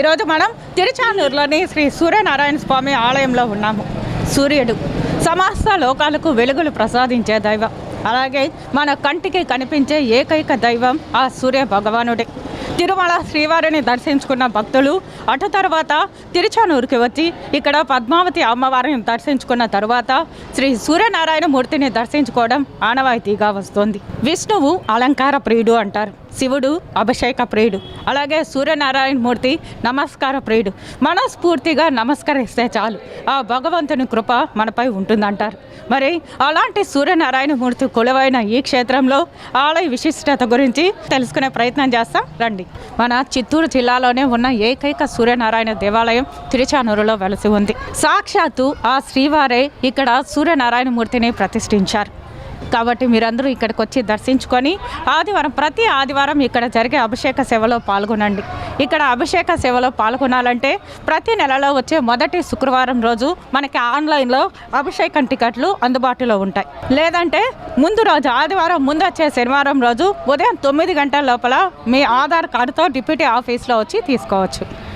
ఈరోజు మనం తిరుచానూరులోని శ్రీ సూర్యనారాయణ స్వామి ఆలయంలో ఉన్నాము. సూర్యుడు సమస్త లోకాలకు వెలుగులు ప్రసాదించే దైవం. అలాగే మన కంటికి కనిపించే ఏకైక దైవం ఆ సూర్య భగవానుడే. తిరుమల శ్రీవారిని దర్శించుకున్న భక్తులు అటు తర్వాత తిరుచానూరుకి వచ్చి ఇక్కడ పద్మావతి అమ్మవారిని దర్శించుకున్న తరువాత శ్రీ సూర్యనారాయణ మూర్తిని దర్శించుకోవడం ఆనవాయితీగా వస్తుంది. విష్ణువు అలంకార ప్రియుడు అంటారు, శివుడు అభిషేక ప్రియుడు, అలాగే సూర్యనారాయణ మూర్తి నమస్కార ప్రియుడు. మనస్ఫూర్తిగా నమస్కరిస్తే చాలు ఆ భగవంతుని కృప మనపై ఉంటుందంటారు. మరి అలాంటి సూర్యనారాయణ మూర్తి కొలువైన ఈ క్షేత్రంలో ఆలయ విశిష్టత గురించి తెలుసుకునే ప్రయత్నం చేస్తాం రండి. మన చిత్తూరు జిల్లాలోనే ఉన్న ఏకైక సూర్యనారాయణ దేవాలయం తిరుచానూరులో వెలసి ఉంది. సాక్షాత్తు ఆ శ్రీవారే ఇక్కడ సూర్యనారాయణ మూర్తిని ప్రతిష్ఠించారు. కాబట్టి మీరందరూ ఇక్కడికి వచ్చి దర్శించుకొని ప్రతి ఆదివారం ఇక్కడ జరిగే అభిషేక సేవలో పాల్గొనండి. ఇక్కడ అభిషేక సేవలో పాల్గొనాలంటే ప్రతి నెలలో వచ్చే మొదటి శుక్రవారం రోజు మనకి ఆన్లైన్లో అభిషేకం టికెట్లు అందుబాటులో ఉంటాయి. లేదంటే ముందు రోజు ఆదివారం ముందు వచ్చే శనివారం రోజు ఉదయం 9 గంటల లోపల మీ ఆధార్ కార్డుతో డిప్యూటీ ఆఫీస్లో వచ్చి తీసుకోవచ్చు.